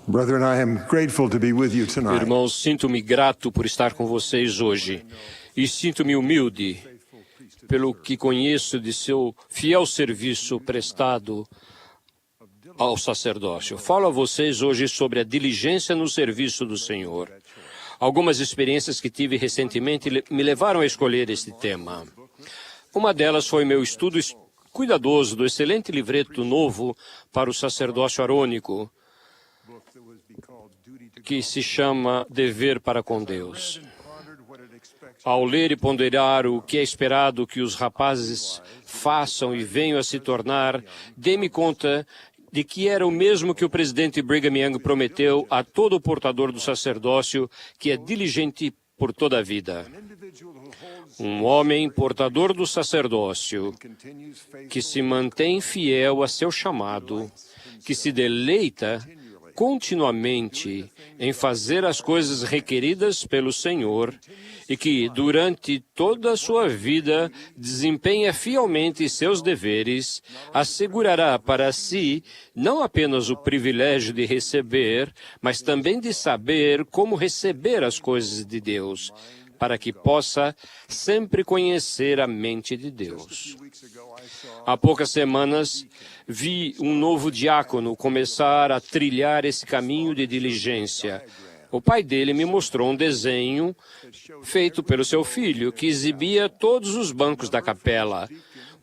Brethren, I am grateful to be with you tonight. Irmãos, sinto-me grato por estar com vocês hoje e sinto-me humilde pelo que conheço de seu fiel serviço prestado ao sacerdócio. Falo a vocês hoje sobre a diligência no serviço do Senhor. Algumas experiências que tive recentemente me levaram a escolher este tema. Uma delas foi meu estudo cuidadoso do excelente livreto novo para o sacerdócio arônico, que se chama Dever para com Deus. Ao ler e ponderar o que é esperado que os rapazes façam e venham a se tornar, dei-me conta de que era o mesmo que o presidente Brigham Young prometeu a todo portador do sacerdócio, que é diligente por toda a vida. Um homem portador do sacerdócio, que se mantém fiel a seu chamado, que se deleita continuamente em fazer as coisas requeridas pelo Senhor e que, durante toda a sua vida, desempenha fielmente seus deveres, assegurará para si não apenas o privilégio de receber, mas também de saber como receber as coisas de Deus, para que possa sempre conhecer a mente de Deus. Há poucas semanas, vi um novo diácono começar a trilhar esse caminho de diligência. O pai dele me mostrou um desenho feito pelo seu filho, que exibia todos os bancos da capela,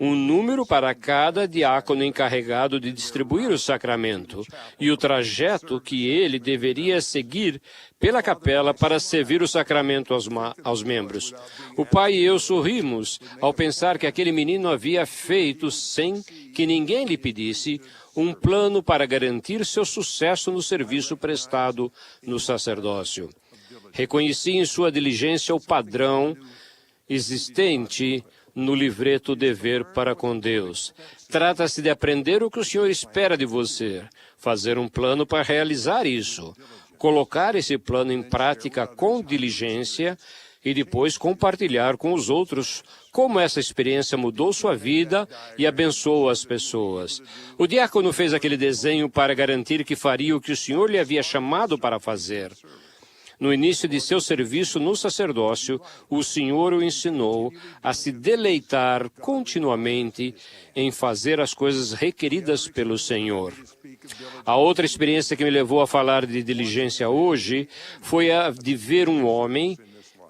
um número para cada diácono encarregado de distribuir o sacramento e o trajeto que ele deveria seguir pela capela para servir o sacramento aos membros. O pai e eu sorrimos ao pensar que aquele menino havia feito, sem que ninguém lhe pedisse, um plano para garantir seu sucesso no serviço prestado no sacerdócio. Reconheci em sua diligência o padrão existente no livreto Dever para com Deus. Trata-se de aprender o que o Senhor espera de você, fazer um plano para realizar isso, colocar esse plano em prática com diligência e depois compartilhar com os outros como essa experiência mudou sua vida e abençoou as pessoas. O diácono fez aquele desenho para garantir que faria o que o Senhor lhe havia chamado para fazer. No início de seu serviço no sacerdócio, o Senhor o ensinou a se deleitar continuamente em fazer as coisas requeridas pelo Senhor. A outra experiência que me levou a falar de diligência hoje foi a de ver um homem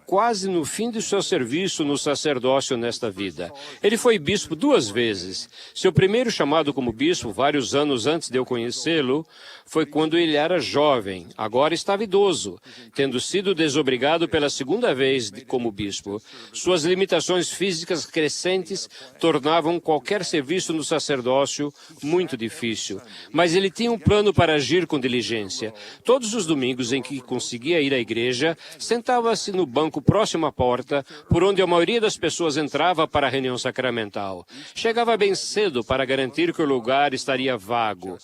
quase no fim do seu serviço no sacerdócio nesta vida. Ele foi bispo 2 vezes. Seu primeiro chamado como bispo, vários anos antes de eu conhecê-lo, foi quando ele era jovem. Agora estava idoso, tendo sido desobrigado pela segunda vez como bispo. Suas limitações físicas crescentes tornavam qualquer serviço no sacerdócio muito difícil. Mas ele tinha um plano para agir com diligência. Todos os domingos em que conseguia ir à igreja, sentava-se no banco próximo à porta, por onde a maioria das pessoas entrava para a reunião sacramental. Chegava bem cedo para garantir que o lugar estaria vago.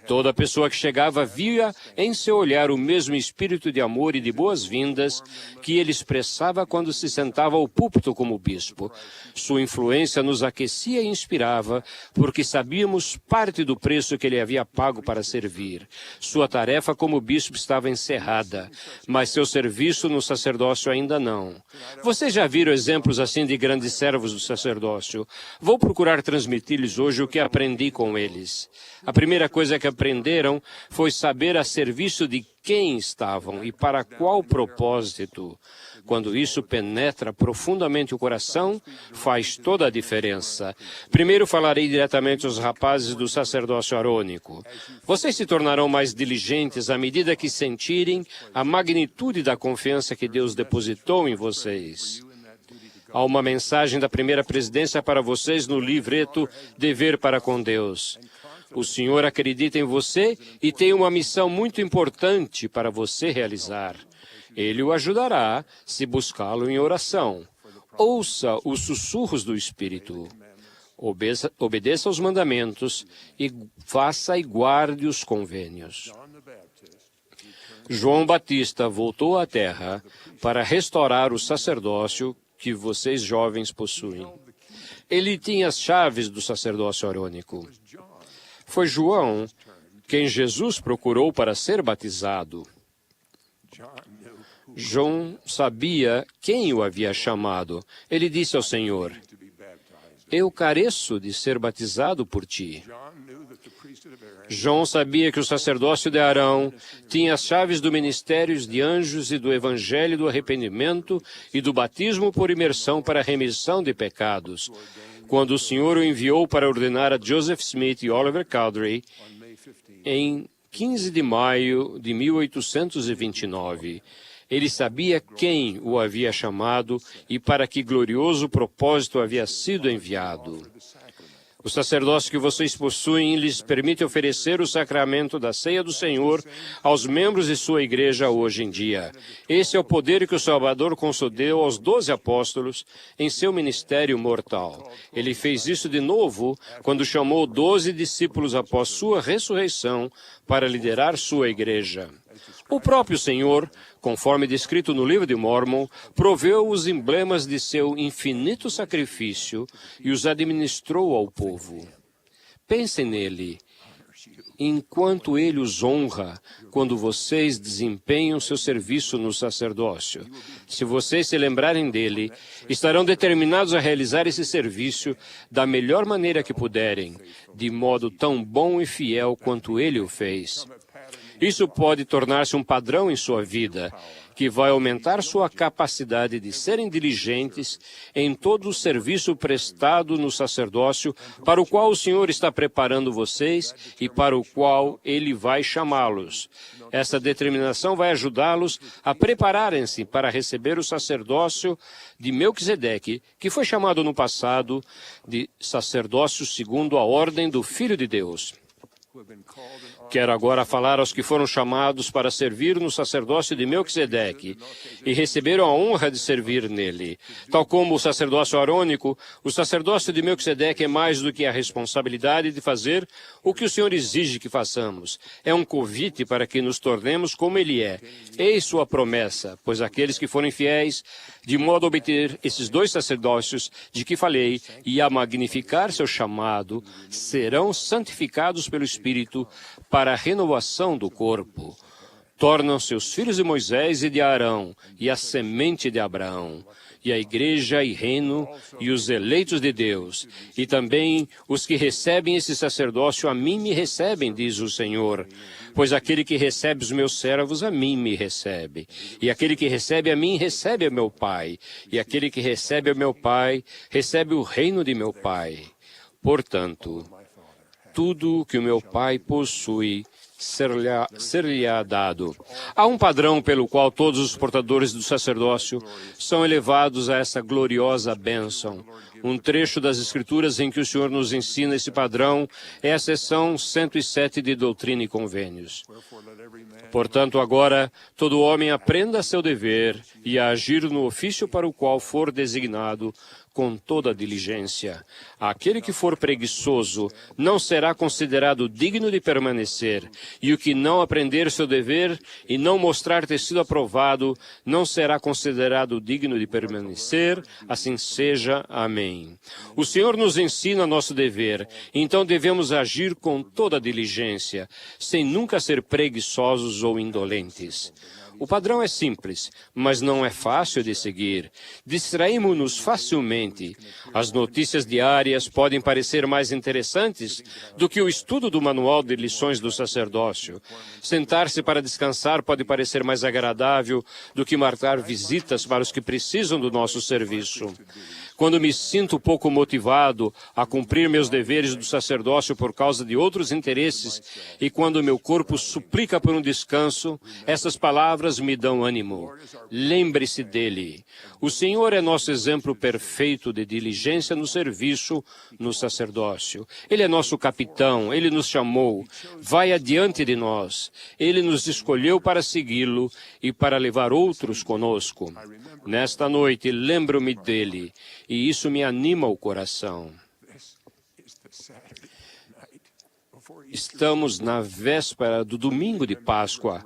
Toda pessoa que chegava via em seu olhar o mesmo espírito de amor e de boas-vindas que ele expressava quando se sentava ao púlpito como bispo. Sua influência nos aquecia e inspirava, porque sabíamos parte do preço que ele havia pago para servir. Sua tarefa como bispo estava encerrada, mas seu serviço no sacerdócio ainda não. Vocês já viram exemplos assim de grandes servos do sacerdócio? Vou procurar transmitir-lhes hoje o que aprendi com eles. A primeira coisa que aprenderam foi saber a serviço de quem estavam e para qual propósito. Quando isso penetra profundamente o coração, faz toda a diferença. Primeiro falarei diretamente aos rapazes do sacerdócio arônico. Vocês se tornarão mais diligentes à medida que sentirem a magnitude da confiança que Deus depositou em vocês. Há uma mensagem da primeira presidência para vocês no livreto Dever para com Deus. O Senhor acredita em você e tem uma missão muito importante para você realizar. Ele o ajudará se buscá-lo em oração. Ouça os sussurros do Espírito. Obedeça aos mandamentos e faça e guarde os convênios. João Batista voltou à terra para restaurar o sacerdócio que vocês jovens possuem. Ele tinha as chaves do sacerdócio arônico. Foi João quem Jesus procurou para ser batizado. João sabia quem o havia chamado. Ele disse ao Senhor: eu careço de ser batizado por ti. João sabia que o sacerdócio de Arão tinha as chaves do ministério de anjos e do evangelho do arrependimento e do batismo por imersão para a remissão de pecados, quando o Senhor o enviou para ordenar a Joseph Smith e Oliver Cowdery em 15 de maio de 1829. Ele sabia quem o havia chamado e para que glorioso propósito havia sido enviado. O sacerdócio que vocês possuem lhes permite oferecer o sacramento da ceia do Senhor aos membros de sua igreja hoje em dia. Esse é o poder que o Salvador concedeu aos 12 apóstolos em seu ministério mortal. Ele fez isso de novo quando chamou 12 discípulos após sua ressurreição para liderar sua igreja. O próprio Senhor, conforme descrito no livro de Mórmon, proveu os emblemas de seu infinito sacrifício e os administrou ao povo. Pensem nele, enquanto ele os honra quando vocês desempenham seu serviço no sacerdócio. Se vocês se lembrarem dele, estarão determinados a realizar esse serviço da melhor maneira que puderem, de modo tão bom e fiel quanto ele o fez. Isso pode tornar-se um padrão em sua vida, que vai aumentar sua capacidade de serem diligentes em todo o serviço prestado no sacerdócio para o qual o Senhor está preparando vocês e para o qual Ele vai chamá-los. Essa determinação vai ajudá-los a prepararem-se para receber o sacerdócio de Melquisedeque, que foi chamado no passado de sacerdócio segundo a ordem do Filho de Deus. Quero agora falar aos que foram chamados para servir no sacerdócio de Melquisedeque e receberam a honra de servir nele. Tal como o sacerdócio arônico, o sacerdócio de Melquisedeque é mais do que a responsabilidade de fazer o que o Senhor exige que façamos. É um convite para que nos tornemos como ele é. Eis sua promessa, pois aqueles que forem fiéis, de modo a obter esses 2 sacerdócios de que falei e a magnificar seu chamado, serão santificados pelo Espírito para a renovação do corpo. Tornam-se os filhos de Moisés e de Arão, e a semente de Abraão, e a igreja e reino, e os eleitos de Deus. E também os que recebem esse sacerdócio a mim me recebem, diz o Senhor. Pois aquele que recebe os meus servos, a mim me recebe. E aquele que recebe a mim, recebe a meu Pai. E aquele que recebe a meu Pai, recebe o reino de meu Pai. Portanto, tudo o que o meu Pai possui ser-lhe-á dado. Há um padrão pelo qual todos os portadores do sacerdócio são elevados a essa gloriosa bênção. Um trecho das Escrituras em que o Senhor nos ensina esse padrão é a seção 107 de Doutrina e Convênios. Portanto, agora, todo homem aprenda seu dever e a agir no ofício para o qual for designado, com toda diligência. Aquele que for preguiçoso não será considerado digno de permanecer, e o que não aprender seu dever e não mostrar ter sido aprovado não será considerado digno de permanecer. Assim seja. Amém. O Senhor nos ensina nosso dever, então devemos agir com toda diligência, sem nunca ser preguiçosos ou indolentes. O padrão é simples, mas não é fácil de seguir. Distraímos-nos facilmente. As notícias diárias podem parecer mais interessantes do que o estudo do manual de lições do sacerdócio. Sentar-se para descansar pode parecer mais agradável do que marcar visitas para os que precisam do nosso serviço. Quando me sinto pouco motivado a cumprir meus deveres do sacerdócio por causa de outros interesses e quando meu corpo suplica por um descanso, essas palavras me dão ânimo. Lembre-se dele. O Senhor é nosso exemplo perfeito de diligência no serviço no sacerdócio. Ele é nosso capitão, ele nos chamou, vai adiante de nós. Ele nos escolheu para segui-lo e para levar outros conosco. Nesta noite, lembro-me dele, e isso me anima o coração. Estamos na véspera do domingo de Páscoa,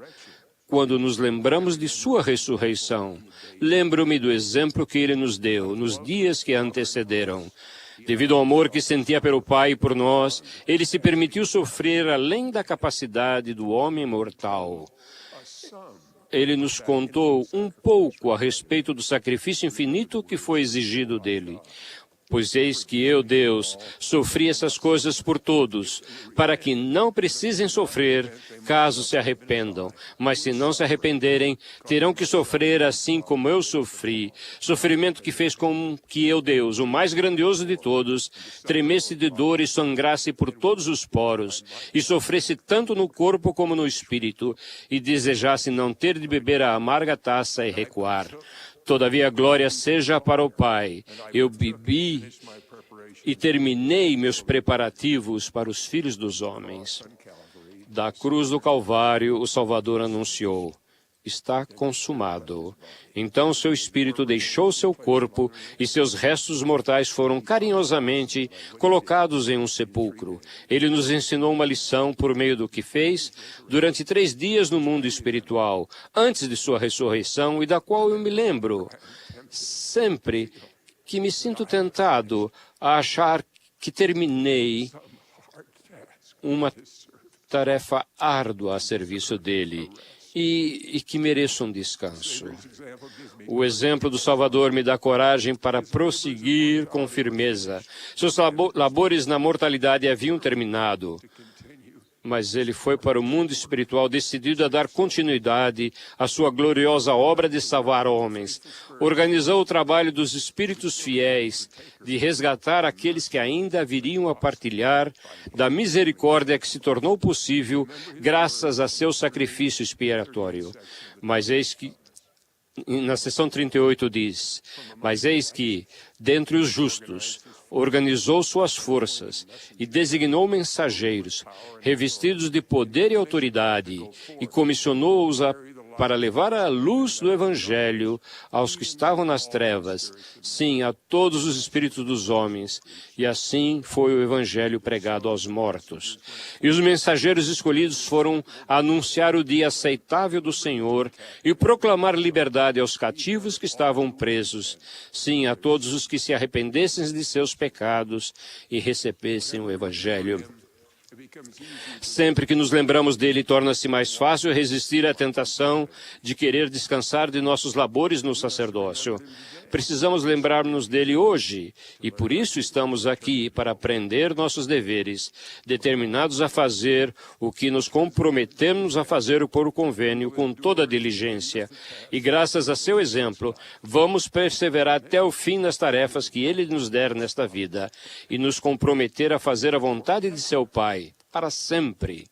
quando nos lembramos de sua ressurreição. Lembro-me do exemplo que ele nos deu nos dias que antecederam. Devido ao amor que sentia pelo Pai e por nós, ele se permitiu sofrer além da capacidade do homem mortal. Ele nos contou um pouco a respeito do sacrifício infinito que foi exigido dele. Pois eis que eu, Deus, sofri essas coisas por todos, para que não precisem sofrer, caso se arrependam. Mas se não se arrependerem, terão que sofrer assim como eu sofri. Sofrimento que fez com que eu, Deus, o mais grandioso de todos, tremesse de dor e sangrasse por todos os poros, e sofresse tanto no corpo como no espírito, e desejasse não ter de beber a amarga taça e recuar. Todavia, glória seja para o Pai. Eu bebi e terminei meus preparativos para os filhos dos homens. Da cruz do Calvário, o Salvador anunciou: está consumado. Então seu espírito deixou seu corpo e seus restos mortais foram carinhosamente colocados em um sepulcro. Ele nos ensinou uma lição por meio do que fez durante 3 dias no mundo espiritual, antes de sua ressurreição, e da qual eu me lembro sempre que me sinto tentado a achar que terminei uma tarefa árdua a serviço dele. E que mereço um descanso. O exemplo do Salvador me dá coragem para prosseguir com firmeza. Seus labores na mortalidade haviam terminado, mas ele foi para o mundo espiritual decidido a dar continuidade à sua gloriosa obra de salvar homens. Organizou o trabalho dos espíritos fiéis, de resgatar aqueles que ainda viriam a partilhar da misericórdia que se tornou possível graças a seu sacrifício expiatório. Mas eis que, na seção 38 diz: mas eis que, dentre os justos, organizou suas forças e designou mensageiros, revestidos de poder e autoridade, e comissionou-os para levar a luz do Evangelho aos que estavam nas trevas, sim, a todos os espíritos dos homens, e assim foi o Evangelho pregado aos mortos. E os mensageiros escolhidos foram anunciar o dia aceitável do Senhor e proclamar liberdade aos cativos que estavam presos, sim, a todos os que se arrependessem de seus pecados e recebessem o Evangelho. Sempre que nos lembramos dele, torna-se mais fácil resistir à tentação de querer descansar de nossos labores no sacerdócio. Precisamos lembrar-nos dele hoje, e por isso estamos aqui, para aprender nossos deveres, determinados a fazer o que nos comprometemos a fazer por convênio com toda diligência. E graças a seu exemplo, vamos perseverar até o fim nas tarefas que ele nos der nesta vida, e nos comprometer a fazer a vontade de seu Pai, para sempre.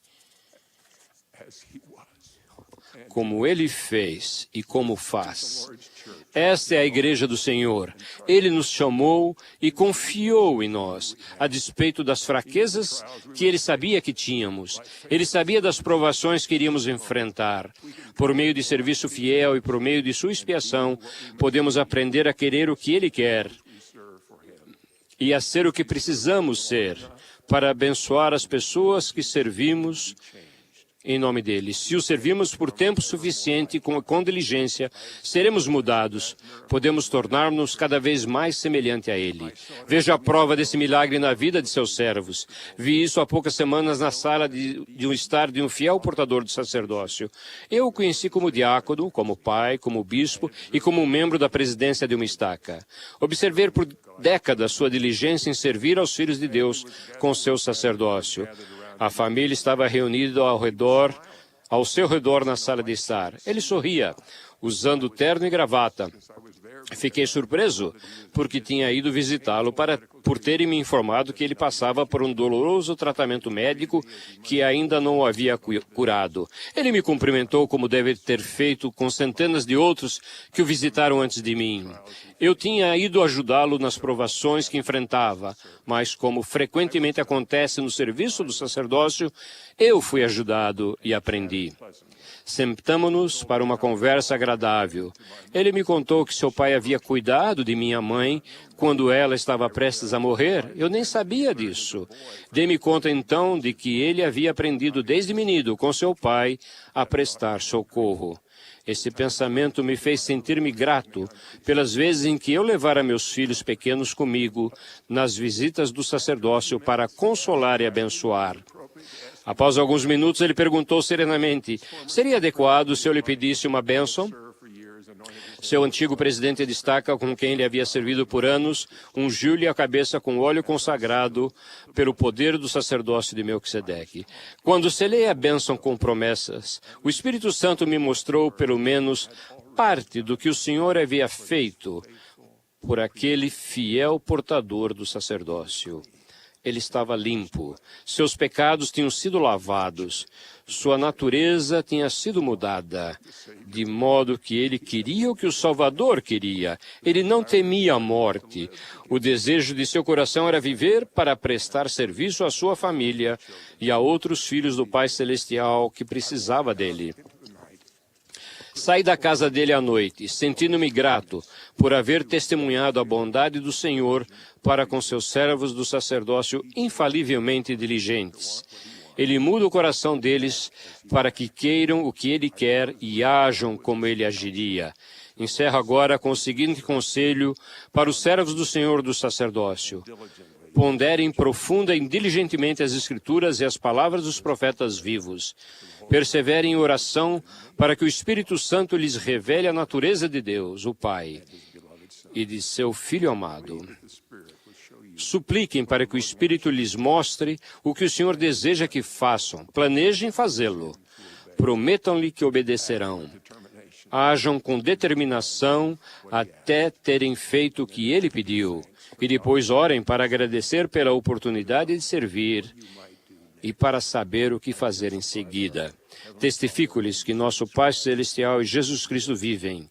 Como ele fez e como faz. Esta é a igreja do Senhor. Ele nos chamou e confiou em nós, a despeito das fraquezas que ele sabia que tínhamos. Ele sabia das provações que iríamos enfrentar. Por meio de serviço fiel e por meio de sua expiação, podemos aprender a querer o que ele quer e a ser o que precisamos ser, para abençoar as pessoas que servimos em nome dele. Se o servimos por tempo suficiente com diligência, seremos mudados. Podemos tornar-nos cada vez mais semelhante a ele. Veja a prova desse milagre na vida de seus servos. Vi isso há poucas semanas na sala de um fiel portador do sacerdócio. Eu o conheci como diácono, como pai, como bispo e como membro da presidência de uma estaca. Observei por décadas sua diligência em servir aos filhos de Deus com seu sacerdócio. A família estava reunida ao seu redor na sala de estar. Ele sorria, usando terno e gravata. Fiquei surpreso, porque tinha ido visitá-lo por terem me informado que ele passava por um doloroso tratamento médico que ainda não o havia curado. Ele me cumprimentou como deve ter feito com centenas de outros que o visitaram antes de mim. Eu tinha ido ajudá-lo nas provações que enfrentava, mas como frequentemente acontece no serviço do sacerdócio, eu fui ajudado e aprendi. Sentamo-nos para uma conversa agradável. Ele me contou que seu pai havia cuidado de minha mãe quando ela estava prestes a morrer. Eu nem sabia disso. Dei-me conta então de que ele havia aprendido desde menino com seu pai a prestar socorro. Esse pensamento me fez sentir-me grato pelas vezes em que eu levara meus filhos pequenos comigo nas visitas do sacerdócio para consolar e abençoar. Após alguns minutos, ele perguntou serenamente: seria adequado se eu lhe pedisse uma bênção? Seu antigo presidente destaca, com quem ele havia servido por anos, ungiu-lhe a cabeça com óleo consagrado pelo poder do sacerdócio de Melquisedeque. Quando selei a bênção com promessas, o Espírito Santo me mostrou pelo menos parte do que o Senhor havia feito por aquele fiel portador do sacerdócio. Ele estava limpo, seus pecados tinham sido lavados, sua natureza tinha sido mudada, de modo que ele queria o que o Salvador queria. Ele não temia a morte. O desejo de seu coração era viver para prestar serviço à sua família e a outros filhos do Pai Celestial que precisava dele. Saí da casa dele à noite, sentindo-me grato por haver testemunhado a bondade do Senhor para com seus servos do sacerdócio infalivelmente diligentes. Ele muda o coração deles para que queiram o que ele quer e ajam como ele agiria. Encerro agora com o seguinte conselho para os servos do Senhor do sacerdócio: ponderem profunda e diligentemente as Escrituras e as palavras dos profetas vivos. Perseverem em oração para que o Espírito Santo lhes revele a natureza de Deus, o Pai, e de seu Filho amado. Supliquem para que o Espírito lhes mostre o que o Senhor deseja que façam. Planejem fazê-lo. Prometam-lhe que obedecerão. Ajam com determinação até terem feito o que ele pediu. E depois orem para agradecer pela oportunidade de servir e para saber o que fazer em seguida. Testifico-lhes que nosso Pai Celestial e Jesus Cristo vivem.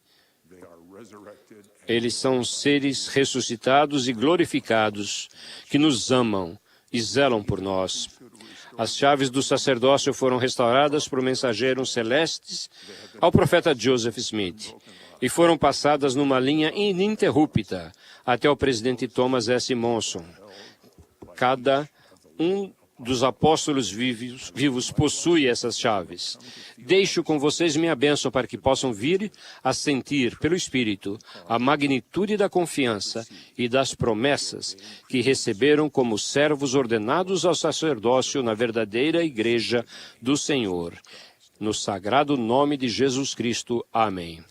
Eles são seres ressuscitados e glorificados que nos amam e zelam por nós. As chaves do sacerdócio foram restauradas por mensageiros celestes ao profeta Joseph Smith e foram passadas numa linha ininterrupta até o presidente Thomas S. Monson. Cada um dos apóstolos vivos possui essas chaves. Deixo com vocês minha bênção para que possam vir a sentir, pelo Espírito, a magnitude da confiança e das promessas que receberam como servos ordenados ao sacerdócio na verdadeira Igreja do Senhor. No sagrado nome de Jesus Cristo. Amém.